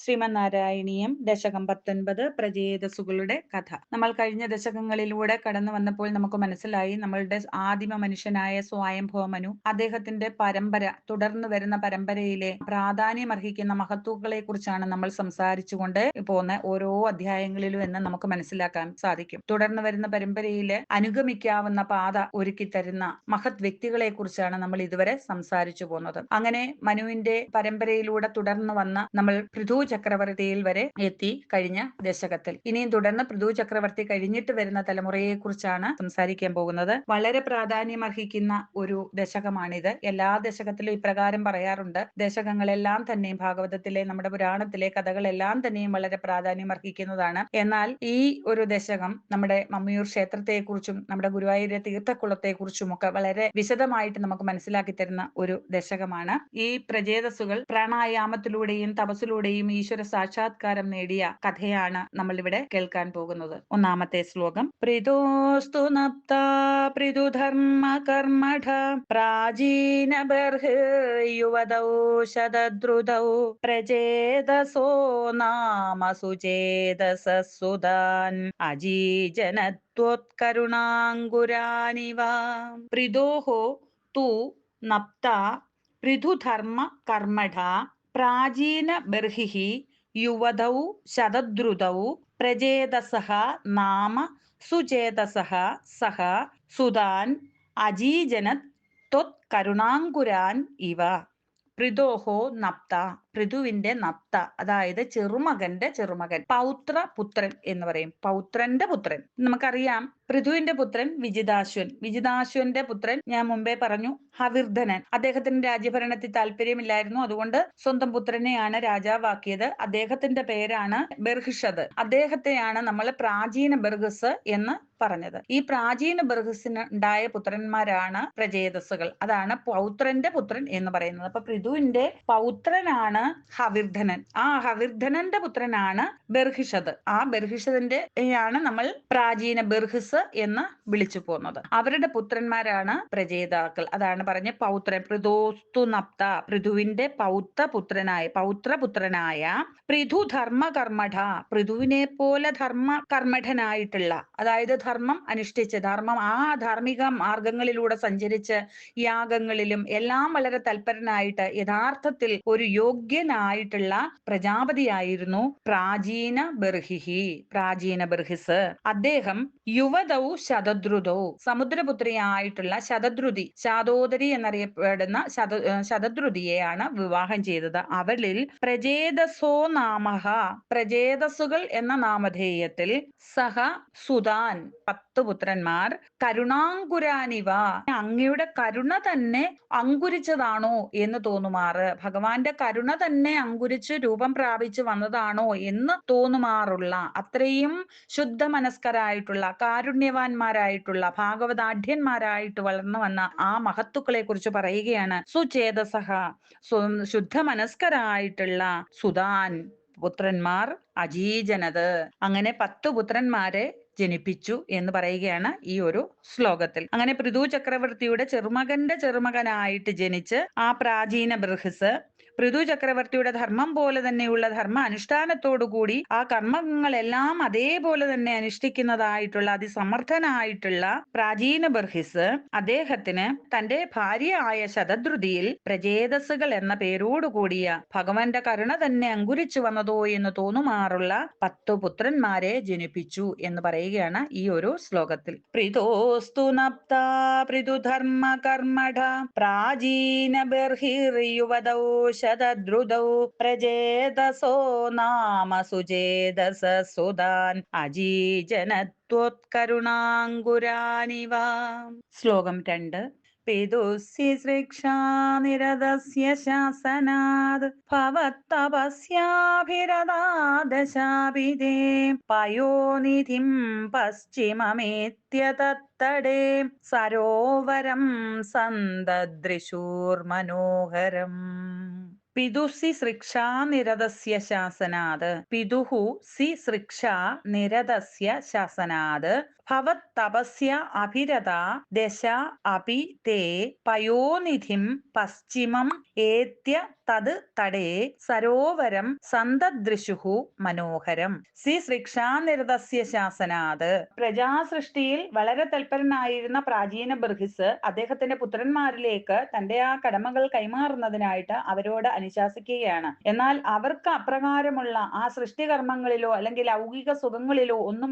ശ്രീമന്നാരായണീയം ദശകം 19 പ്രചേതസ്സുകളുടെ കഥ. നമ്മൾ കഴിഞ്ഞ ദശകങ്ങളിലൂടെ കടന്നു വന്നപ്പോൾ നമുക്ക് മനസ്സിലായി നമ്മളുടെ ആദിമ മനുഷ്യനായ സ്വയംഭവ മനു അദ്ദേഹത്തിന്റെ പരമ്പര, തുടർന്ന് വരുന്ന പരമ്പരയിലെ പ്രാധാന്യമർഹിക്കുന്ന മഹത്തുക്കളെ കുറിച്ചാണ് നമ്മൾ സംസാരിച്ചുകൊണ്ട് പോന്ന ഓരോ അധ്യായങ്ങളിലും എന്ന് നമുക്ക് മനസ്സിലാക്കാൻ സാധിക്കും. തുടർന്ന് വരുന്ന പരമ്പരയിലെ അനുഗമിക്കാവുന്ന പാത ഒരുക്കി തരുന്ന മഹത് വ്യക്തികളെ കുറിച്ചാണ് നമ്മൾ ഇതുവരെ സംസാരിച്ചു പോന്നത്. അങ്ങനെ മനുവിന്റെ പരമ്പരയിലൂടെ തുടർന്ന് വന്ന നമ്മൾ പൃഥു ചക്രവർത്തിയിൽ വരെ എത്തി കഴിഞ്ഞ ദശകത്തിൽ. ഇനിയും തുടർന്ന് പൃഥു ചക്രവർത്തി കഴിഞ്ഞിട്ട് വരുന്ന തലമുറയെ കുറിച്ചാണ് സംസാരിക്കാൻ പോകുന്നത്. വളരെ പ്രാധാന്യമർഹിക്കുന്ന ഒരു ദശകമാണിത്. എല്ലാ ദശകത്തിലും ഇപ്രകാരം പറയാറുണ്ട്, ദശകങ്ങളെല്ലാം തന്നെയും ഭാഗവതത്തിലെ, നമ്മുടെ പുരാണത്തിലെ കഥകളെല്ലാം തന്നെയും വളരെ പ്രാധാന്യമർഹിക്കുന്നതാണ്. എന്നാൽ ഈ ഒരു ദശകം നമ്മുടെ മമ്മിയൂർ ക്ഷേത്രത്തെക്കുറിച്ചും നമ്മുടെ ഗുരുവായൂരെ തീർത്ഥക്കുളത്തെക്കുറിച്ചും ഒക്കെ വളരെ വിശദമായിട്ട് നമുക്ക് മനസ്സിലാക്കി തരുന്ന ഒരു ദശകമാണ്. ഈ പ്രചേതസ്സുകൾ പ്രാണായാമത്തിലൂടെയും തപസ്സിലൂടെയും ഈശ്വര സാക്ഷാത്കാരം നേടിയ കഥയാണ് നമ്മൾ ഇവിടെ കേൾക്കാൻ പോകുന്നത്. ഒന്നാമത്തെ ശ്ലോകം. പ്രീതോസ്തു നപ്ത പൃഥുധർമ്മ കർമ്മഠ പ്രാചീന ബർഹ് യുവതൗ ശതദ്രുതൗ പ്രചേതസോ നാമ സുചേതസസുതാൻ അജീജനത്വോത്കരുണാങ്കുരാനിവ. പ്രീതോഹോ തു നപ്ത പൃഥുധർമ്മ കർമ്മഠ പ്രാചീന ബർഹിഃ യുവതൗ ശതദ്രുതൗ പ്രചേതസഃ നാമ സുചേതസഃ സഹ സുതാൻ അജീജനത് ത്വത്കരുണാങ്കുരാൻ ഇവ. പൃഥോഹോ നപ്ത, പൃഥുവിന്റെ നപ്ത, അതായത് ചെറുമകന്റെ ചെറുമകൻ, പൗത്രപുത്രൻ എന്ന് പറയും, പൗത്രന്റെ പുത്രൻ. നമുക്കറിയാം പൃഥുവിന്റെ പുത്രൻ വിജിതാശ്വൻ, വിജിതാശ്വന്റെ പുത്രൻ ഞാൻ മുമ്പേ പറഞ്ഞു ഹവിർധനൻ. അദ്ദേഹത്തിന് രാജ്യഭരണത്തിൽ താല്പര്യമില്ലായിരുന്നു, അതുകൊണ്ട് സ്വന്തം പുത്രനെയാണ് രാജാവാക്കിയത്. അദ്ദേഹത്തിന്റെ പേരാണ് ബർഹിഷത്. അദ്ദേഹത്തെയാണ് നമ്മൾ പ്രാചീന ബർഹിസ് എന്ന് പറഞ്ഞത്. ഈ പ്രാചീന ബർഹിസിന് ഉണ്ടായ പുത്രന്മാരാണ് പ്രചേതസ്സുകൾ. അതാണ് പൗത്രന്റെ പുത്രൻ എന്ന് പറയുന്നത്. അപ്പൊ പൃഥുവിന്റെ പൗത്രനാണ് ഹവിർധനൻ. ആ ഹവിർധനന്റെ പുത്രനാണ് ബർഹിഷത്. ആ ബർഹിഷതിന്റെ യാണ് നമ്മൾ പ്രാചീന ബർഹിസ് എന്ന് വിളിച്ചു പോന്നത്. അവരുടെ പുത്രന്മാരാണ് പ്രചേതാക്കൾ. അതാണ് പറഞ്ഞ പൗത്രൻ. പൃഥോസ്തു നപ്ത, പൃഥുവിന്റെ പൗത്രപുത്രനായ പൃഥുധർമ്മ കർമ്മഠ, പൃഥുവിനെ പോലെ ധർമ്മ കർമ്മഠനായിട്ടുള്ള, അതായത് ധർമ്മം അനുഷ്ഠിച്ച്, ആ ധാർമ്മിക മാർഗങ്ങളിലൂടെ സഞ്ചരിച്ച് യാഗങ്ങളിലും എല്ലാം വളരെ തൽപരനായിട്ട് യഥാർത്ഥത്തിൽ ഒരു യോഗ്യനായിട്ടുള്ള പ്രജാപതിയായിരുന്നു പ്രാചീന ബർഹിഹി, പ്രാചീന ബർഹിസ്. അദ്ദേഹം യുവതൗ ശതദ്രുതൗ, സമുദ്രപുത്രിയായിട്ടുള്ള ശതദ്രുതി, ശാതോദരി എന്നറിയപ്പെടുന്ന ശതദ്രുതിയെയാണ് വിവാഹം ചെയ്തത്. അവളിൽ പ്രചേതസോ നാമഹ, പ്രചേതസ്സുകൾ എന്ന നാമധേയത്തിൽ, സഹ സുതാൻ 10 പുത്രന്മാർ, കരുണാങ്കുരാനിവ, അങ്ങയുടെ കരുണ തന്നെ അങ്കുരിച്ചതാണോ എന്ന് തോന്നുമാറ്, ഭഗവാന്റെ കരുണ തന്നെ അങ്കുരിച്ച് രൂപം പ്രാപിച്ചു വന്നതാണോ എന്ന് തോന്നുമാറുള്ള അത്രയും ശുദ്ധ മനസ്കരായിട്ടുള്ള, കാരുണ്യവാന്മാരായിട്ടുള്ള, ഭാഗവതാഢ്യന്മാരായിട്ട് വളർന്നു വന്ന ആ മഹത്തുക്കളെ കുറിച്ച് പറയുകയാണ്. സുചേതസഹ, ശുദ്ധ മനസ്കരായിട്ടുള്ള സുതാൻ, പുത്രന്മാർ, അജീജനത്, അങ്ങനെ 10 പുത്രന്മാരെ ജനിപ്പിച്ചു എന്ന് പറയുകയാണ് ഈ ഒരു ശ്ലോകത്തിൽ. അങ്ങനെ പൃഥു ചക്രവർത്തിയുടെ ചെറുമകന്റെ ചെറുമകനായിട്ട് ജനിച്ച് ആ പ്രാചീന ബർഹിസ് പൃഥു ചക്രവർത്തിയുടെ ധർമ്മം പോലെ തന്നെയുള്ള ധർമ്മ അനുഷ്ഠാനത്തോടുകൂടി ആ കർമ്മങ്ങളെല്ലാം അതേപോലെ തന്നെ അനുഷ്ഠിക്കുന്നതായിട്ടുള്ള അതിസമർത്ഥനായിട്ടുള്ള പ്രാചീന ബർഹിസ് അദ്ദേഹത്തിന് തന്റെ ഭാര്യയായ ശതദ്രുതിയിൽ പ്രചേതസ്സുകൾ എന്ന പേരോടുകൂടിയ ഭഗവാന്റെ കരുണ തന്നെ അങ്കുരിച്ചു വന്നതോ എന്ന് തോന്നുമാറുള്ള 10 പുത്രന്മാരെ ജനിപ്പിച്ചു എന്ന് പറയുകയാണ് ഈ ഒരു ശ്ലോകത്തിൽ. പ്രീതോസ്തു നപ്ത പൃഥുധർമ്മ കർമ്മഠ പ്രാചീന ബർഹിർയുവതൗ ശതദ്രുതൗ പ്രചേതസോ നാമ സുചേതസസുതാൻ അജീജനത്വോത്കരുണാങ്കുരാനിവ. ശ്ലോകം 2. പിതുസ്സി സൃക്ഷാനിരതസ്യ ശാസനാത് ഭവത്തപസ്യാഭിരതാദശാഭിധേ പയോനിധിം പശ്ചിമമേത്യ തത്തടേ സരോവരം സന്തദൃശൂർമനോഹരം. പിതുസി സൃക്ഷാ നിരതസ്യ ശാസനാത്, പിതുഹു സി സൃക്ഷാ നിരതസ്യ ശാസനാത് ഭവത്തപസ്യ അഭിരത ദശ അപി തേ പയോനിധിം പശ്ചിമം ഏത്യ തത് തടേ സരോവരം സന്തദൃശുഹു മനോഹരം സി ശിക്ഷാനിരതസ്യ ശാസനാത്. പ്രജാസൃഷ്ടിയിൽ വളരെ തൽപരനായിരുന്ന പ്രാചീന ബർഹിസ് അദ്ദേഹത്തിന്റെ പുത്രന്മാരിലേക്ക് തന്റെ ആ കടമകൾ കൈമാറുന്നതിനായിട്ട് അവരോട് അനുശാസിക്കുകയാണ്. എന്നാൽ അവർക്ക് അപ്രകാരമുള്ള ആ സൃഷ്ടികർമ്മങ്ങളിലോ അല്ലെങ്കിൽ ലൗകിക സുഖങ്ങളിലോ ഒന്നും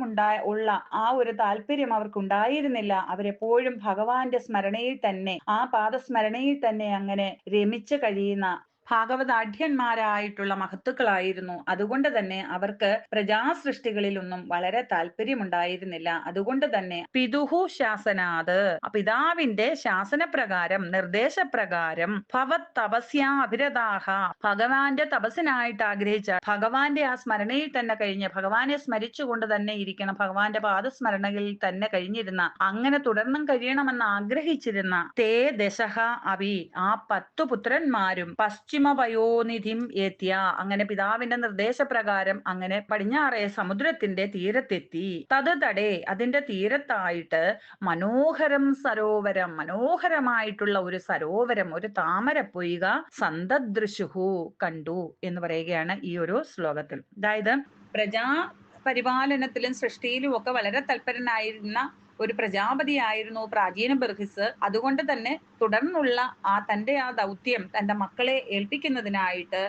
ഉള്ള ആ ഒരു താല്പര്യം അവർക്കുണ്ടായിരുന്നില്ല. അവരെപ്പോഴും ഭഗവാന്റെ സ്മരണയിൽ തന്നെ, ആ പാദസ്മരണയിൽ തന്നെ അങ്ങനെ രമിച്ചു കഴിയുന്ന ഭാഗവതാഢ്യന്മാരായിട്ടുള്ള മഹത്തുക്കളായിരുന്നു. അതുകൊണ്ട് തന്നെ അവർക്ക് പ്രജാസൃഷ്ടികളിലൊന്നും വളരെ താല്പര്യമുണ്ടായിരുന്നില്ല. അതുകൊണ്ട് തന്നെ പിതുഹു ശാസനാത്, പിതാവിന്റെ ശാസനപ്രകാരം, നിർദ്ദേശപ്രകാരം ഭവത് തപസ്യാ അഭിരതാഹ, ഭഗവാന്റെ തപസ്സിനായിട്ട് ആഗ്രഹിച്ച, ഭഗവാന്റെ ആ സ്മരണയിൽ തന്നെ കഴിഞ്ഞ് ഭഗവാനെ സ്മരിച്ചുകൊണ്ട് തന്നെ ഇരിക്കണം, ഭഗവാന്റെ പാദസ്മരണയിൽ തന്നെ കഴിഞ്ഞിരുന്ന, അങ്ങനെ തുടർന്നും കഴിയണമെന്ന് ആഗ്രഹിച്ചിരുന്ന തേ ദശഹ അഭി, ആ 10 പുത്രന്മാരും പശ്ചിമപയോനിധിം ഏത്യ, അങ്ങനെ പിതാവിന്റെ നിർദ്ദേശപ്രകാരം അങ്ങനെ പടിഞ്ഞാറേ സമുദ്രത്തിന്റെ തീരത്തെത്തി. തത് തടേ, അതിന്റെ തീരത്തായിട്ട് മനോഹരം സരോവരം, മനോഹരമായിട്ടുള്ള ഒരു സരോവരം, ഒരു താമരപ്പൊയ്ക സന്തദൃശുഹു, കണ്ടു എന്ന് പറയുകയാണ് ഈ ഒരു ശ്ലോകത്തിൽ. അതായത് പ്രജാ പരിപാലനത്തിലും സൃഷ്ടിയിലും ഒക്കെ വളരെ തൽപരനായിരുന്ന ഒരു പ്രജാപതിയായിരുന്നു പ്രാചീന ബർഹിസ്. അതുകൊണ്ട് തന്നെ തുടർന്നുള്ള തന്റെ ആ ദൗത്യം തന്റെ മക്കളെ ഏൽപ്പിക്കുന്നതിനായിട്ട്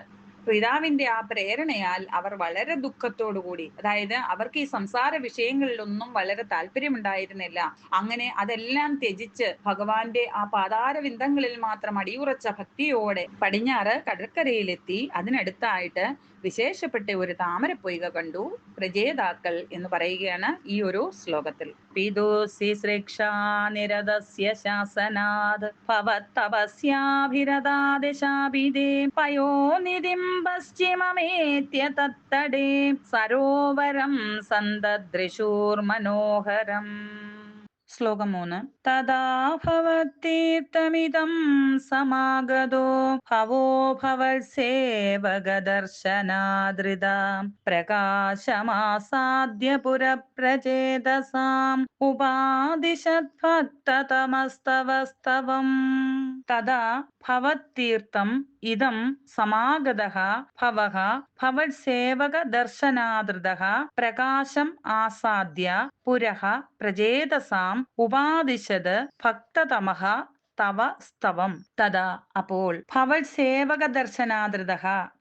പിതാവിന്റെ ആ പ്രേരണയാൽ അവർ വളരെ ദുഃഖത്തോടുകൂടി, അതായത് അവർക്ക് ഈ സംസാര വിഷയങ്ങളിലൊന്നും വളരെ താല്പര്യമുണ്ടായിരുന്നില്ല. അങ്ങനെ അതെല്ലാം ത്യജിച്ച് ഭഗവാന്റെ ആ പാതാരവിന്ദങ്ങളിൽ മാത്രം അടിയുറച്ച ഭക്തിയോടെ പടിഞ്ഞാറ് കടൽക്കരയിലെത്തി. അതിനടുത്തായിട്ട് വിശേഷപ്പെട്ട ഒരു താമരപ്പൊയ്ക കണ്ടു പ്രജേതാക്കൾ എന്ന് പറയുകയാണ് ഈ ഒരു ശ്ലോകത്തിൽ. പിതുസി ശിക്ഷാനിരതസ്യ ശാസനാത് ഭവത്തപസ്യാഭിരതാദശാഭിദേ പയോനിധിം പശ്ചിമമേത്യ തത്തടേ സരോവരം സന്തദൃശൂർമനോഹരം. ശ്ലോകം 3. തദാ ഭവത്തീർത്ഥമിദം സമാഗതോ ഭവോ ഭവത്സേവകദർശനാദൃത പ്രകാശമാസാദ്യ പുരപ്രചേതസാം ഉപാദിശദ്ഭക്തതമസ്തവസ്തവം. തദാ ഭവത്തീർത്ഥം ഇദം സമാഗതഃ ഭവഃ ഭവത്സേവകദർശനാദൃതഃ പ്രകാശം ആസാദ്യ പുരഃ പ്രചേതസാം ഉപാദിശത് ഭക്തതമഃ തവ സ്തവം. തഥാ, അപ്പോൾ ഭവത്സേവക ദർശനാദൃത,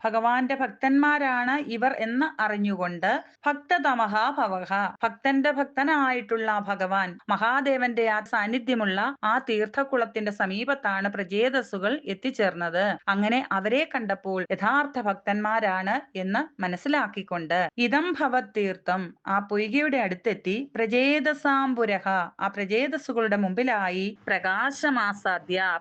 ഭഗവാന്റെ ഭക്തന്മാരാണ് ഇവർ എന്ന് അറിഞ്ഞുകൊണ്ട് ഭക്തതമഹ ഭവഹ, ഭക്തന്റെ ഭക്തനായിട്ടുള്ള ഭഗവാൻ മഹാദേവന്റെ ആ സാന്നിധ്യമുള്ള ആ തീർത്ഥക്കുളത്തിന്റെ സമീപത്താണ് പ്രചേതസ്സുകൾ എത്തിച്ചേർന്നത്. അങ്ങനെ അവരെ കണ്ടപ്പോൾ യഥാർത്ഥ ഭക്തന്മാരാണ് എന്ന് മനസ്സിലാക്കിക്കൊണ്ട് ഇതം ഭവത് തീർത്ഥം, ആ പൊയ്കയുടെ അടുത്തെത്തി പ്രചേതസാംപുരഹ, ആ പ്രചേതസ്സുകളുടെ മുമ്പിലായി പ്രകാശമാസാദ്യ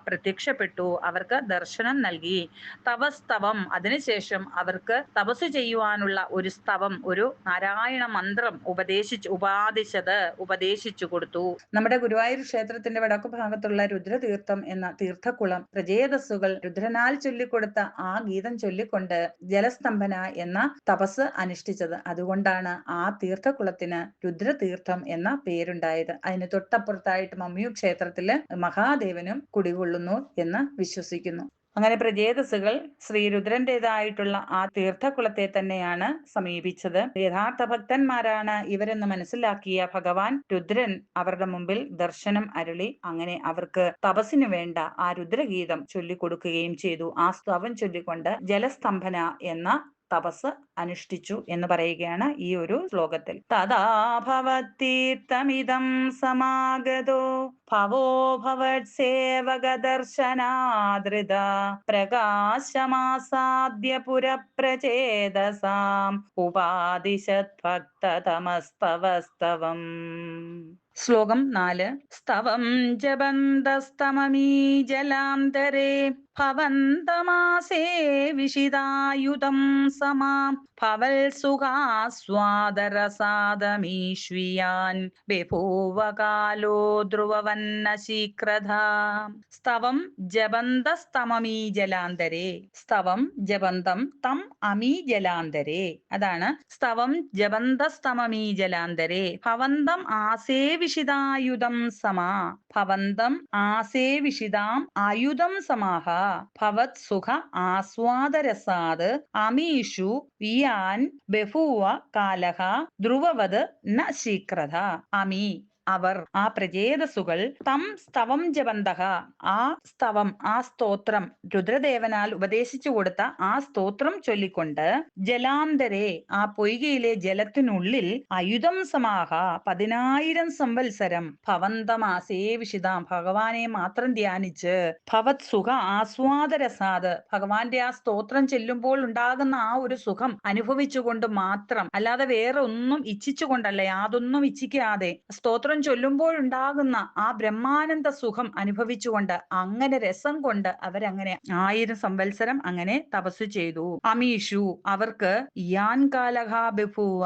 പ്രത്യക്ഷപ്പെട്ടു, അവർക്ക് ദർശനം നൽകി. തപസ്തവം, അതിനുശേഷം അവർക്ക് തപസ് ചെയ്യുവാനുള്ള ഒരു സ്തവം, ഒരു നാരായണ മന്ത്രം ഉപദേശിച്ചു കൊടുത്തു. നമ്മുടെ ഗുരുവായൂർ ക്ഷേത്രത്തിന്റെ വടക്കു ഭാഗത്തുള്ള രുദ്രതീർത്ഥം എന്ന തീർത്ഥക്കുളം പ്രചേതസ്സുകൾ രുദ്രനാൽ ചൊല്ലിക്കൊടുത്ത ആ ഗീതം ചൊല്ലിക്കൊണ്ട് ജലസ്തംഭന എന്ന തപസ് അനുഷ്ഠിച്ചത്. അതുകൊണ്ടാണ് ആ തീർത്ഥക്കുളത്തിന് രുദ്രതീർത്ഥം എന്ന പേരുണ്ടായത്. അതിന് തൊട്ടപ്പുറത്തായിട്ട് മമ്മിയു ക്ഷേത്രത്തില് മഹാദേവനും കുടികൊള്ളുന്നു എന്ന് വിശ്വസിക്കുന്നു. അങ്ങനെ പ്രചേതസ്സുകൾ ശ്രീരുദ്രന്റേതായിട്ടുള്ള ആ തീർത്ഥക്കുളത്തെ തന്നെയാണ് സമീപിച്ചത്. യഥാർത്ഥ ഭക്തന്മാരാണ് ഇവരെന്ന് മനസ്സിലാക്കിയ ഭഗവാൻ രുദ്രൻ അവരുടെ മുമ്പിൽ ദർശനം അരുളി. അങ്ങനെ അവർക്ക് തപസ്സിനു വേണ്ട ആ രുദ്രഗീതം ചൊല്ലിക്കൊടുക്കുകയും ചെയ്തു. ആ സ്തവം ചൊല്ലിക്കൊണ്ട് ജലസ്തംഭന എന്ന തപസ് അനുഷ്ഠിച്ചു എന്ന് പറയുകയാണ് ഈ ഒരു ശ്ലോകത്തിൽ. തഥാ ഭവത്തീർത്ഥമിദം സമാഗതോ ഭവോ ഭവത്സേവകദർശനാദൃത പ്രകാശമാസാദ്യ പുരപ്രചേതസാം ഉപാദിശത് ഭക്തതമസ്തവസ്തവം. ശ്ലോകം 4. സ്തവം ജപന്തസ്തമമീ ജലാന്തരേ ഭവന്തമാസേ വിഷിതായുധം സമാം ഭവൽ സുഖാസ്വാദരസാദമീഷ്വിയാൻ ബഭൂവ കാലോ ധ്രുവവന്നശീക്രധാ. സ്തവം ജപന്തസ്തമമീ ജലാന്തരേ, സ്തവം ജപന്തം തം അമീ ജലാന്തരേ, അതാണ് സ്തവം ജപന്തസ്തമമീ ജലാന്തരേ ഭവന്തം ആസേ വിഷിതായുധം സമാ ഭവന്തം ആസേവിഷിതാം ആയുധം സമാഹ ഭവത് സുഖ ആസ്വാദരസാത് അമീഷു വിയാൻ ബഹൂവ കാലഹ ധ്രുവവത് ന ശീക്രത. അമി അവർ, ആ പ്രചേതസുകൾ, തം സ്തവം ജപന്തഹ ആ സ്തവം, ആ സ്തോത്രം, രുദ്രദേവനാൽ ഉപദേശിച്ചു കൊടുത്ത ആ സ്തോത്രം ചൊല്ലിക്കൊണ്ട്, ജലാന്തരെ ആ പൊയ്കയിലെ ജലത്തിനുള്ളിൽ, അയുധം സമാഹ 10,000 സംവത്സരം, ഭവന്തമാസേവിഷിതാം ഭഗവാനെ മാത്രം ധ്യാനിച്ച്, ഭവത് സുഖ ആസ്വാദരസാത് ഭഗവാന്റെ ആ സ്തോത്രം ചെല്ലുമ്പോൾ ഉണ്ടാകുന്ന ആ ഒരു സുഖം അനുഭവിച്ചുകൊണ്ട് മാത്രം, അല്ലാതെ വേറെ ഒന്നും ഇച്ഛിച്ചുകൊണ്ടല്ല, യാതൊന്നും ഇച്ഛിക്കാതെ സ്തോത്രം ചൊല്ലുമ്പോഴുണ്ടാകുന്ന ആ ബ്രഹ്മാനന്ദ സുഖം അനുഭവിച്ചുകൊണ്ട്, അങ്ങനെ രസം കൊണ്ട് അവരങ്ങനെ 1000 സംവത്സരം അങ്ങനെ തപസ് ചെയ്തു. അമീഷു അവർക്ക് യാൻ കാലഹ ബഭൂവ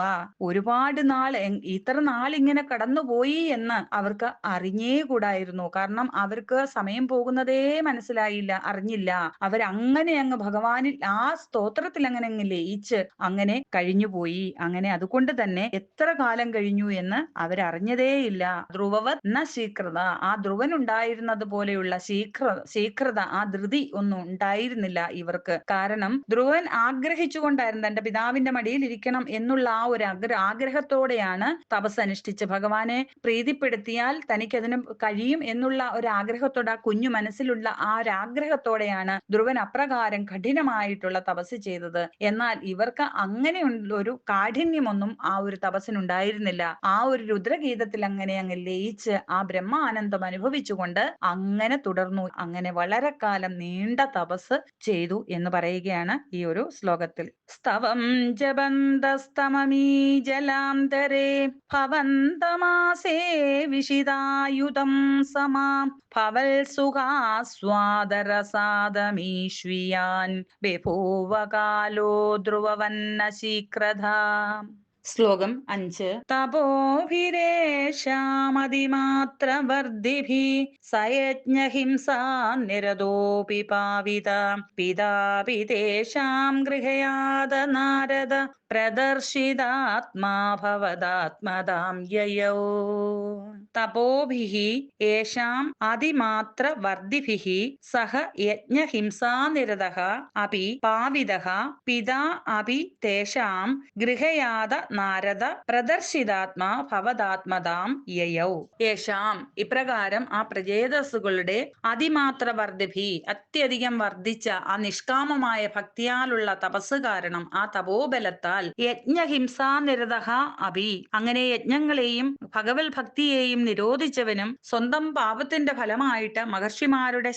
ഒരുപാട് നാൾ, ഇത്ര നാൾ ഇങ്ങനെ കടന്നുപോയി എന്ന് അവർക്ക് അറിഞ്ഞേ കൂടായിരുന്നു. കാരണം അവർക്ക് സമയം പോകുന്നതേ മനസ്സിലായില്ല, അറിഞ്ഞില്ല. അവരങ്ങനെ അങ്ങ് ഭഗവാനിൽ ആ സ്തോത്രത്തിൽ അങ്ങനെ അങ്ങ് ലയിച്ച് അങ്ങനെ കഴിഞ്ഞുപോയി. അങ്ങനെ അതുകൊണ്ട് തന്നെ എത്ര കാലം കഴിഞ്ഞു എന്ന് അവരറിഞ്ഞതേയില്ല. ധ്രുവവത് ന ശീക്രത ആ ധ്രുവൻ ഉണ്ടായിരുന്നത് പോലെയുള്ള ശീഘ്രത, ആ ധൃതി ഒന്നും ഉണ്ടായിരുന്നില്ല ഇവർക്ക്. കാരണം ധ്രുവൻ ആഗ്രഹിച്ചുകൊണ്ടായിരുന്നു തന്റെ പിതാവിന്റെ മടിയിൽ ഇരിക്കണം എന്നുള്ള ആ ഒരു ആഗ്രഹത്തോടെയാണ് തപസ് അനുഷ്ഠിച്ച് ഭഗവാനെ പ്രീതിപ്പെടുത്തിയാൽ തനിക്കതിന് കഴിയും എന്നുള്ള ഒരു ആഗ്രഹത്തോടെ, ആ കുഞ്ഞു മനസ്സിലുള്ള ആ ഒരു ആഗ്രഹത്തോടെയാണ് ധ്രുവൻ അപ്രകാരം കഠിനമായിട്ടുള്ള തപസ് ചെയ്തത്. എന്നാൽ ഇവർക്ക് അങ്ങനെയുള്ള ഒരു കാഠിന്യമൊന്നും ആ ഒരു തപസ്സിനുണ്ടായിരുന്നില്ല. ആ ഒരു രുദ്രഗീതത്തിൽ അങ്ങനെ അങ്ങ് ലയിച്ച് ആ ബ്രഹ്മാനന്ദം അനുഭവിച്ചുകൊണ്ട് അങ്ങനെ തുടർന്നു. അങ്ങനെ വളരെ കാലം നീണ്ട തപസ് ചെയ്തു എന്ന് പറയുകയാണ് ഈ ഒരു ശ്ലോകത്തിൽ. സ്തവം ജപന്തസ്തമമീ ജലാന്തരേ ഭവന്തമാസേ വിഷിതായുധം സമാം ഭവൽ സുഖാസ്വാദരസാദമീഷ്വിയാൻ ബഭൂവ കാലോ ധ്രുവവന്ന ശീക്രധാ. ശ്ലോകം 5. തപോഭിരേഷാമതിമാത്രവർദ്ധിഭിः സയജ്ഞഹിംസാ നിരതോപി പാവിത പിതാപി തേഷാം ഗൃഹയാത നാരദ പ്രദർശിതാത്മാ ഭവദാത്മദാം യയൗ. തപോഭിः യേഷാം അതിമാത്രവർദ്ധിഭിः സഹ യജ്ഞഹിംസാനിരതഃ അപി പാവിതഃ പിതാ അപി തേഷാം ഗൃഹയാത നാരദ പ്രദർശിതാത്മാ ഭവദാത്മദാം യയൗ. യേഷാം ഇപ്രകാരം ആ പ്രചേതസ്സുകളുടെ അതിമാത്ര വർദ്ധിഭി അത്യധികം വർദ്ധിച്ച ആ നിഷ്കാമമായ ഭക്തിയാലുള്ള തപസ് കാരണം, ആ തപോബലത്താൽ, യജ്ഞഹിംസാനിരതഃ അപി അങ്ങനെ യജ്ഞങ്ങളെയും ഭഗവത് ഭക്തിയെയും നിരോധിച്ചവനും സ്വന്തം പാപത്തിന്റെ ഫലമായിട്ട് മഹർഷിമാരുടെ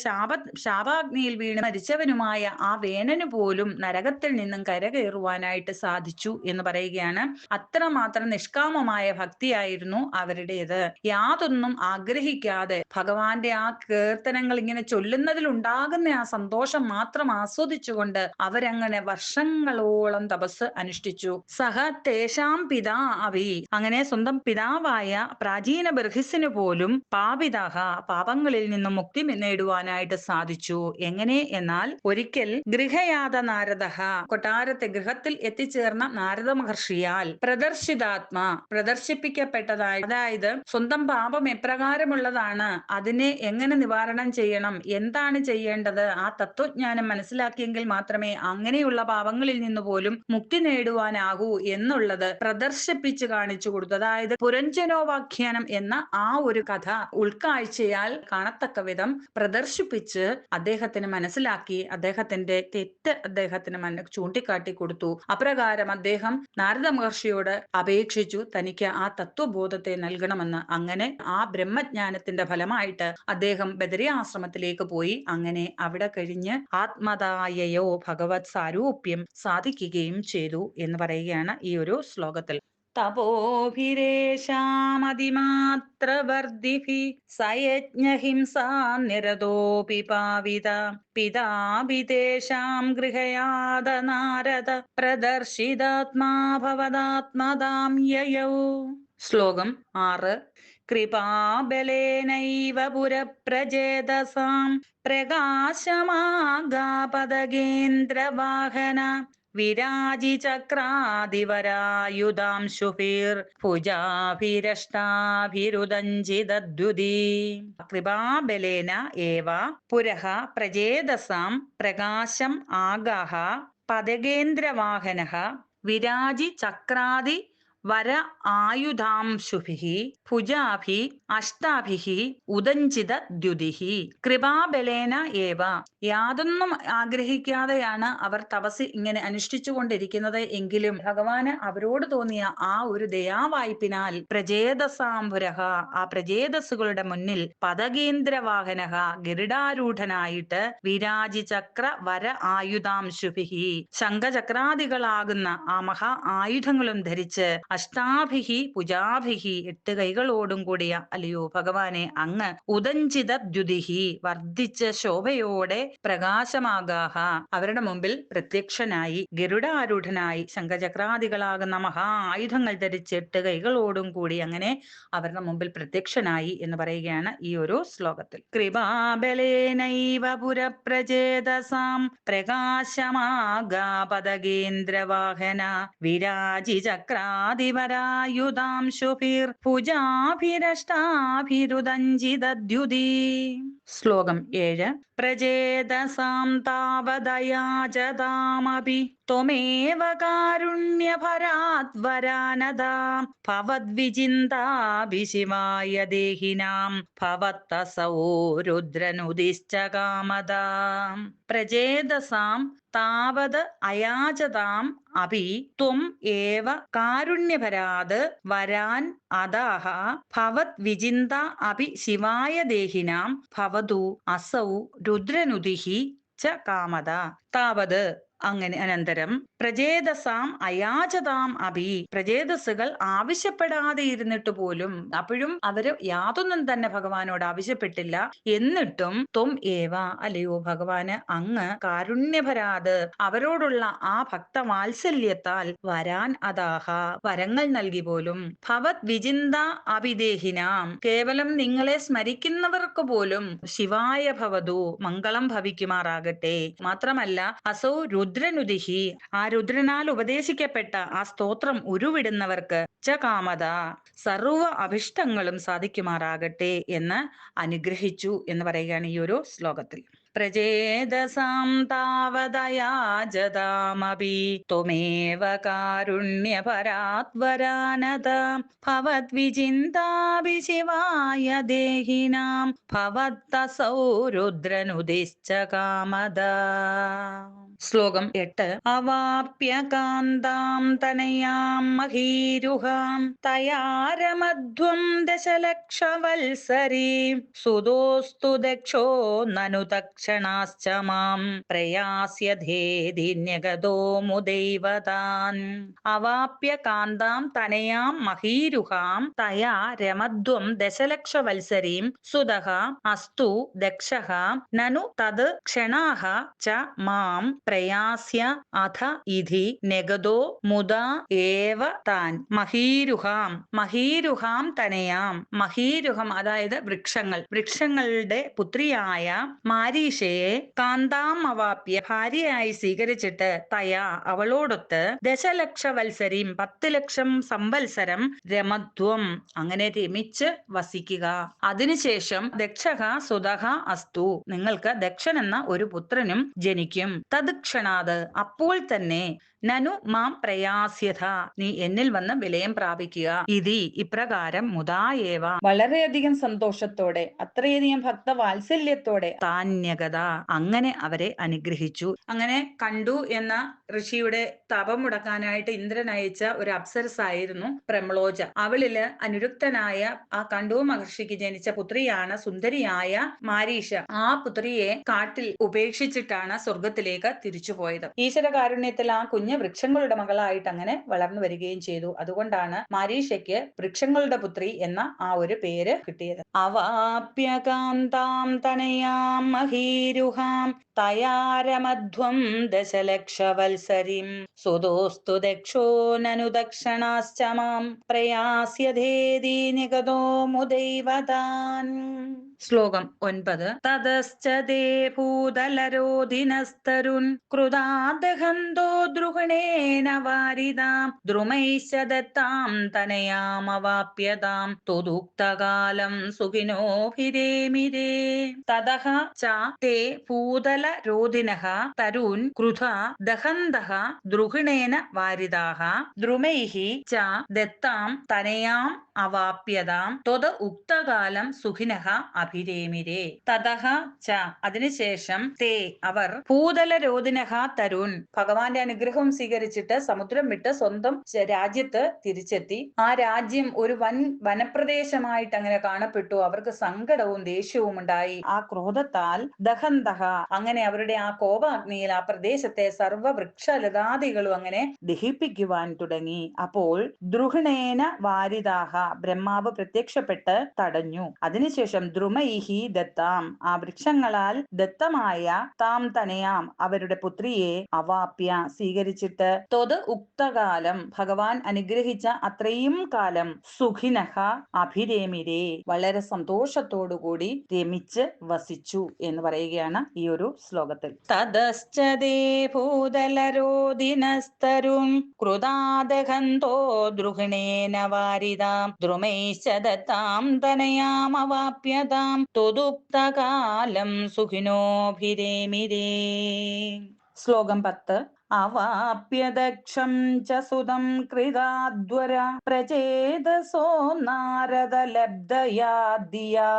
ശാപാഗ്നിയിൽ വീണ് മരിച്ചവനുമായ ആ വേനന് പോലും നരകത്തിൽ നിന്നും കരകയറുവാനായിട്ട് സാധിച്ചു എന്ന് പറയുകയാണ്. അത്രമാത്രം നിഷ്കാമമായ ഭക്തിയായിരുന്നു അവരുടേത്. യാതൊന്നും ആഗ്രഹിക്കാതെ ഭഗവാന്റെ ആ കീർത്തനങ്ങൾ ഇങ്ങനെ ചൊല്ലുന്നതിൽ ഉണ്ടാകുന്ന ആ സന്തോഷം മാത്രം ആസ്വദിച്ചുകൊണ്ട് അവരങ്ങനെ വർഷങ്ങളോളം തപസ് അനുഷ്ഠിച്ചു. സഹ തേഷാം പിതാ അവി അങ്ങനെ സ്വന്തം പിതാവായ പ്രാചീന ബർഹിസിന് പോലും പാപിതാഹ പാപങ്ങളിൽ നിന്നും മുക്തി നേടുവാനായിട്ട് സാധിച്ചു. എങ്ങനെ എന്നാൽ, ഒരിക്കൽ ഗൃഹയാത നാരദഃ കൊട്ടാരത്തെ ഗൃഹത്തിൽ എത്തിച്ചേർന്ന നാരദ മഹർഷിയാൽ പ്രദർശിതാത്മാ പ്രദർശിപ്പിക്കപ്പെട്ടതായി, അതായത് സ്വന്തം പാപം എപ്രകാരമുള്ളതാണ്, അതിനെ എങ്ങനെ നിവാരണം ചെയ്യണം, എന്താണ് ചെയ്യേണ്ടത്, ആ തത്വജ്ഞാനം മനസ്സിലാക്കിയെങ്കിൽ മാത്രമേ അങ്ങനെയുള്ള പാപങ്ങളിൽ നിന്ന് പോലും മുക്തി നേടുവാനാകൂ എന്നുള്ളത് പ്രദർശിപ്പിച്ച് കാണിച്ചു കൊടുത്തു. അതായത് പുരഞ്ജനോപാഖ്യാനം എന്ന ആ ഒരു കഥ ഉൾക്കാഴ്ചയാൽ കാണത്തക്ക വിധം പ്രദർശിപ്പിച്ച് അദ്ദേഹത്തിന് മനസ്സിലാക്കി, അദ്ദേഹത്തിന്റെ തെറ്റ് അദ്ദേഹത്തിന് ചൂണ്ടിക്കാട്ടി കൊടുത്തു. അപ്രകാരം അദ്ദേഹം നാരദ മഹർഷിയോട് അപേക്ഷിച്ചു തനിക്ക് ആ തത്വബോധത്തെ നൽകണമെന്ന്. അങ്ങനെ ആ ബ്രഹ്മജ്ഞാനത്തിന്റെ ഫലമായിട്ട് അദ്ദേഹം ബദരി ആശ്രമത്തിലേക്ക് പോയി. അങ്ങനെ അവിടെ കഴിഞ്ഞ് ആത്മദായയോ ഭഗവത് സാരൂപ്യം സാധിക്കുകയും ചെയ്തു എന്ന് പറയുകയാണ് ഈ ഒരു ശ്ലോകത്തിൽ. തപോഭിരേഷാമതിമാത്രവർദ്ധിഭി സയജ്ഞഹിംസാ നിരതോപി പാവിത പിതാപി തേഷാം ഗൃഹയാത നാരദ പ്രദർശിതാത്മാ ഭവദാത്മദാം യയൗ. ശ്ലോകം 6. കൃപാബലേനൈവ പുരപ്രചേതസാം പ്രകാശമാഗാപദഗേന്ദ്രവാഹന വിരാജി ചക്രാദിവരായുധാംശുഭിർഭുജാഭിരഷ്ടാഭിരുദഞ്ചിതദ്യുതി കൃപാബലേന ഏവ പുരഃ പ്രചേതസാം പ്രകാശം ആഗാഹ പതകേന്ദ്രവാഹനഃ വിരാജി ചക്രാദി വര ആയുധാംശുഭിഃ ഭുജാഭി അഷ്ടാഭിഃ ഉദഞ്ചിത ദ്യുതിഃ കൃപാബലേന ഏവ. യാതൊന്നും ആഗ്രഹിക്കാതെയാണ് അവർ തപസ് ഇങ്ങനെ അനുഷ്ഠിച്ചു കൊണ്ടിരിക്കുന്നത് എങ്കിലും ഭഗവാന് അവരോട് തോന്നിയ ആ ഒരു ദയാവായ്പിനാൽ പ്രചേതസാംബുരഃ ആ പ്രചേതസ്സുകളുടെ മുന്നിൽ പതകേന്ദ്രവാഹനഃ ഗരുഡാരൂഢനായിട്ട് വിരാജി ചക്ര വര ആയുധാംശുഭിഃ ശംഖചക്രാദികളാകുന്ന ആ മഹാ ആയുധങ്ങളും ധരിച്ച് അഷ്ടാഭിഹി പുജാഭിഹി 8 കൈകളോടും കൂടിയ അല്ലയോ ഭഗവാനെ അങ്ങ് ഉദഞ്ചിത ദ്യുതിഹി വർദ്ധിച്ച ശോഭയോടെ പ്രകാശമാകാഹ അവരുടെ മുമ്പിൽ പ്രത്യക്ഷനായി ഗരുഡാരൂഢനായി ശംഖചക്രാദികളാകുന്ന മഹാ ആയുധങ്ങൾ ധരിച്ച് 8 കൈകളോടും കൂടി അങ്ങനെ അവരുടെ മുമ്പിൽ പ്രത്യക്ഷനായി എന്ന് പറയുകയാണ് ഈ ഒരു ശ്ലോകത്തിൽ. കൃപാബലേനൈവ പുരപ്രചേതസാം പ്രകാശമാഗാപദകേന്ദ്രവാഹന വിരാജി ചക്രാദിവരായുധാംശുഭിർഭുജാഭിരഷ്ടാഭിരുദഞ്ചിതദ്യുതി. ശ്ലോകം 7. പ്രചേതസാം താവദയാചതാമപി ത്വമേവ കാരുണ്യഭരാദ്വരാനദാ ഭവദ്വിചിന്താഭിശിവായ ദേഹിനാം ഭവത്തസൗ രുദ്രനുദിശ്ച കാമദാ. പ്രചേതസാം താവത് അയാചതാം അപി ത്വം ഏവ കാരുണ്യഭരാത് വരാൻ അദാഹ ഭവത് വിചിന്ത അപി ശിവായ ദേഹിനാം ഭവതു അസൗ രുദ്രനുദിഹി ച കാമദ. താവത് അങ്ങനെ അനന്തരം പ്രചേതസാം അയാചതാം അഭി പ്രചേതസ്സുകൾ ആവശ്യപ്പെടാതെ ഇരുന്നിട്ട് പോലും അപ്പോഴും അവര് യാതൊന്നും തന്നെ ഭഗവാനോട് ആവശ്യപ്പെട്ടില്ല. എന്നിട്ടും ത്വം ഏവ അല്ലയോ ഭഗവാന് അങ്ങ് കാരുണ്യഭരാത് അവരോടുള്ള ആ ഭക്തവാത്സല്യത്താൽ വരാൻ അദാഹ വരങ്ങൾ നൽകി പോലും ഭവത് വിചിന്ത അഭിദേഹിനാം കേവലം നിങ്ങളെ സ്മരിക്കുന്നവർക്ക് പോലും ശിവായ ഭവതു മംഗളം ഭവിക്കുമാറാകട്ടെ. മാത്രമല്ല അസൗ രുദ്രനുദിഹി ആ രുദ്രനാൽ ഉപദേശിക്കപ്പെട്ട ആ സ്തോത്രം ഉരുവിടുന്നവർക്ക് ച കാമത സർവ അഭിഷ്ടങ്ങളും സാധിക്കുമാറാകട്ടെ എന്ന് അനുഗ്രഹിച്ചു എന്ന് പറയുകയാണ് ഈ ഒരു ശ്ലോകത്തിൽ. പ്രചേതസാം താവദയാചതാമപി ത്വമേവ കാരുണ്യപരാത്വരാനത ഭവദ്വിചിന്താഭിശിവായ ദേഹിനാം ഭവത്തസൗ രുദ്രനുദിശ്ച കാമദ. ശ്ലോകം 8. അവാപ്യ കാന്താം തനയാം മഹീരുഹാം തയാരമധ്വം ദശലക്ഷവത്സരീം സുതോസ്തു ദക്ഷോ നനു തക്ഷണാശ്ച മാം പ്രയാസ്യധേദിന്യഗതോ മുദൈവതാൻ. അവാപ്യ കാന്താം തനയാം മഹീരുഹാം തയാ രമധ്വം ദശലക്ഷവത്സരീം സുതഃ അസ്തു ദക്ഷഃ നനു തത് ക്ഷണാഃ ച മാം പ്രയാസ്യ അധ ഇധി നെഗതോ മുദാ ഏവ താൻ. മഹീരുഹാം മഹീരുഹാം തനയാം മഹീരുഹം അതായത് വൃക്ഷങ്ങളുടെ പുത്രിയായ മാരീഷയെ കാന്താം അവാപ്യ ഭാര്യയായി സ്വീകരിച്ചിട്ട് തയാ അവളോടൊത്ത് ദശലക്ഷവത്സരീം 10 ലക്ഷം സംവത്സരം രമധ്വം അങ്ങനെ രമിച്ച് വസിക്കുക. അതിനുശേഷം ദക്ഷഃ സുതഃ അസ്തു നിങ്ങൾക്ക് ദക്ഷൻ എന്ന ഒരു പുത്രനും ജനിക്കും. തത് ക്ഷണാത് അപ്പോൾ തന്നെ നനു മാം പ്രയാസ്യഥ നീ എന്നിൽ വന്ന് വിലയം പ്രാപിക്കുക. ഇതി ഇപ്രകാരം മുദായേവ വളരെയധികം സന്തോഷത്തോടെ അത്രയധികം ഭക്തവാത്സല്യത്തോടെ താന്യഗത അങ്ങനെ അവരെ അനുഗ്രഹിച്ചു. അങ്ങനെ കണ്ടു എന്ന ഋഷിയുടെ തപം മുടക്കാനായിട്ട് ഇന്ദ്രൻ അയച്ച ഒരു അപ്സരസായിരുന്നു പ്രമ്ലോജ. അവളില് അനുരുക്തനായ ആ കണ്ടു മഹർഷിക്ക് ജനിച്ച പുത്രിയാണ് സുന്ദരിയായ മാരീഷ. ആ പുത്രിയെ കാട്ടിൽ ഉപേക്ഷിച്ചിട്ടാണ് സ്വർഗത്തിലേക്ക് തിരിച്ചുപോയത്. ഈശ്വര കാരുണ്യത്തിൽ ആ കുഞ്ഞ് വൃക്ഷങ്ങളുടെ മകളായിട്ട് അങ്ങനെ വളർന്നു വരികയും ചെയ്തു. അതുകൊണ്ടാണ് മാരീഷയ്ക്ക് വൃക്ഷങ്ങളുടെ പുത്രി എന്ന ആ ഒരു പേര് കിട്ടിയത്. അവാപ്യകാന്താം തനയാം മഹീരുഹാം തയാരമധ്വം ദശലക്ഷവത്സരീം സുതോസ്തു ദക്ഷോ നനു ദക്ഷണാശ്ച മാം പ്രയാസ്യധേതി നിഗതോ മുദൈവതാൻ. ശ്ലോകം 9. തതശ്ച ദേ ഭൂതലരോധിനസ്തരുൻ കൃതാദഹന്തോ ദ്രുഹണേന വാരിതാം ദ്രുമൈശ്ച ദത്താം തനയാമവാപ്യതാം തുദുക്തകാലം സുഖിനോഭിരേമിരേ. തതഃ ച തേ ഭൂതലരോധിനഃ തരൂൻ കൃതാ ദഹന്തഃ ദ്രുഹിണേന വാരിതാഃ ദ്രുമൈഃ ച ദത്താം തനയാം അവാപ്യതാം ത്വത് ഉക്തകാലം സുഖിനഃ അഭിരേമിരേ. തതഃ ച അതിനുശേഷം തേ അവർ ഭൂതലരോധിനഃ തരുൺ ഭഗവാന്റെ അനുഗ്രഹം സ്വീകരിച്ചിട്ട് സമുദ്രം വിട്ട് സ്വന്തം രാജ്യത്ത് തിരിച്ചെത്തി. ആ രാജ്യം ഒരു വനപ്രദേശമായിട്ട് അങ്ങനെ കാണപ്പെട്ടു. അവർക്ക് സങ്കടവും ദേഷ്യവും ഉണ്ടായി. ആ ക്രോധത്താൽ ദഹന്തഃ അങ്ങനെ അവരുടെ ആ കോപാഗ്നിയിൽ ആ പ്രദേശത്തെ സർവ്വ വൃക്ഷലതാദികളും അങ്ങനെ ദഹിപ്പിക്കുവാൻ തുടങ്ങി. അപ്പോൾ ദ്രുഹിണേന വാരിതാഹ ബ്രഹ്മാവ് പ്രത്യക്ഷപ്പെട്ട് തടഞ്ഞു. അതിനുശേഷം ദ്രുമൈഹി ദത്താം ആ വൃക്ഷങ്ങളാൽ ദത്തമായ താം തനയാം അവരുടെ പുത്രിയെ അവാപ്യ സ്വീകരിച്ചിട്ട് ത്വത് ഉക്തകാലം ഭഗവാൻ അനുഗ്രഹിച്ച അത്രയും കാലം സുഖിനഃ അഭിരേമിരേ വളരെ സന്തോഷത്തോടുകൂടി രമിച്ച് വസിച്ചു എന്ന് പറയുകയാണ് ഈ ഒരു ശ്ലോകത്തിൽ. തതശ്ച ദേ ഭൂതലരോധിനസ്തരുൺ കൃതാദഹന്തോ ദ്രുഹിണേന വാരിതാം ദ്രുമൈശ്ച ദത്താം തനയാമവാപ്യതാം തുദുക്തകാലം സുഖിനോഭിരേമിരേ. ശ്ലോകം 10. അവാപ്യ ദക്ഷം ച സുതം കൃതാദ്വര പ്രചേതസോ നാരദലബ്ധയാ ദിയാ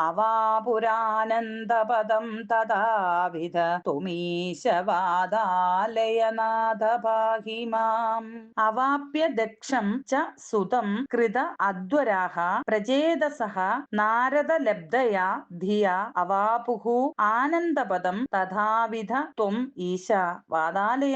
അവാപുരാനന്ദപദം തഥാവിധ തുമീശവാദാലയനാഥ പാഹി മാം. അവാപ്യ ദക്ഷം ച സുതം കൃത അദ്വരാഃ പ്രചേതസഃ നാരദലബ്ധയാ ധിയാ അവാപുഃ ആനന്ദപദം തഥാവിധ ത്വം ഈശ വാദാലയനാഥ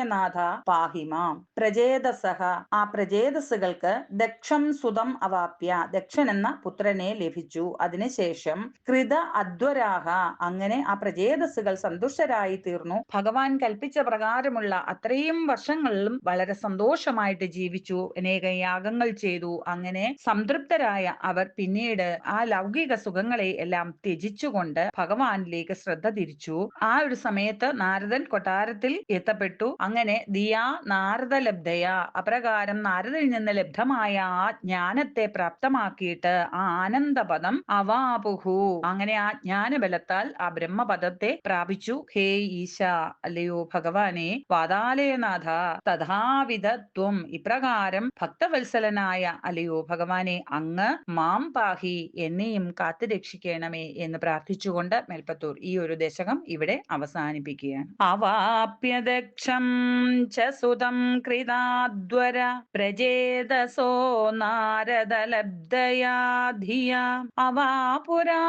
പാഹിമാം. പ്രചേതസഃ ആ പ്രചേതസ്സുകൾക്ക് ദക്ഷം സുതം അവാപ്യ ദക്ഷൻ എന്ന പുത്രനെ ലഭിച്ചു. അതിനുശേഷം കൃത അദ്വരാഹ അങ്ങനെ ആ പ്രചേതസ്സുകൾ സന്തുഷ്ടരായി തീർന്നു. ഭഗവാൻ കൽപ്പിച്ച പ്രകാരമുള്ള അത്രയും വർഷങ്ങളിലും വളരെ സന്തോഷമായിട്ട് ജീവിച്ചു. അനേകം യാഗങ്ങൾ ചെയ്തു. അങ്ങനെ സംതൃപ്തരായ അവർ പിന്നീട് ആ ലൗകിക സുഖങ്ങളെ എല്ലാം ത്യജിച്ചുകൊണ്ട് ഭഗവാനിലേക്ക് ശ്രദ്ധ തിരിച്ചു. ആ ഒരു സമയത്ത് നാരദൻ കൊട്ടാരത്തിൽ എത്തപ്പെട്ടു. അങ്ങനെ ദിയാ നാരദലബ്ധയ അപ്രകാരം നാരദിൽ നിന്ന് ലബ്ധമായ ആ ജ്ഞാനത്തെ പ്രാപ്തമാക്കിയിട്ട് ആ ആനന്ദപദം അവാപുഹു അങ്ങനെ ആ ജ്ഞാനബലത്താൽ ആ ബ്രഹ്മപദത്തെ പ്രാപിച്ചു. ഹേ ഈശ അല്ലയോ ഭഗവാനെ വാദാലയനാഥ തഥാവിധത്വം ഇപ്രകാരം ഭക്തവത്സലനായ അല്ലയോ ഭഗവാനെ അങ്ങ് മാം പാഹി എന്നെയും കാത്തുരക്ഷിക്കണമേ എന്ന് പ്രാർത്ഥിച്ചുകൊണ്ട് മേൽപ്പത്തൂർ ഈ ഒരു ദശകം ഇവിടെ അവസാനിപ്പിക്കുകയാണ്. അവാപ്യ ദക്ഷം ച സുതം കൃതാദ്വര പ്രചേതസോ നാരദലബ്ധയാ ധിയാ അവാപുരാനന്ദപദം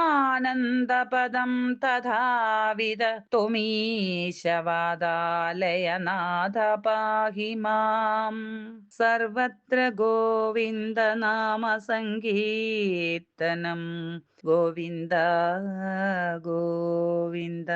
തഥാവിധ ത്വമീശവാദാലയനാഥ പാഹി മാം. സർവത്ര ഗോവിന്ദനാമ സങ്കീർത്തനം ഗോവിന്ദ ഗോവിന്ദ.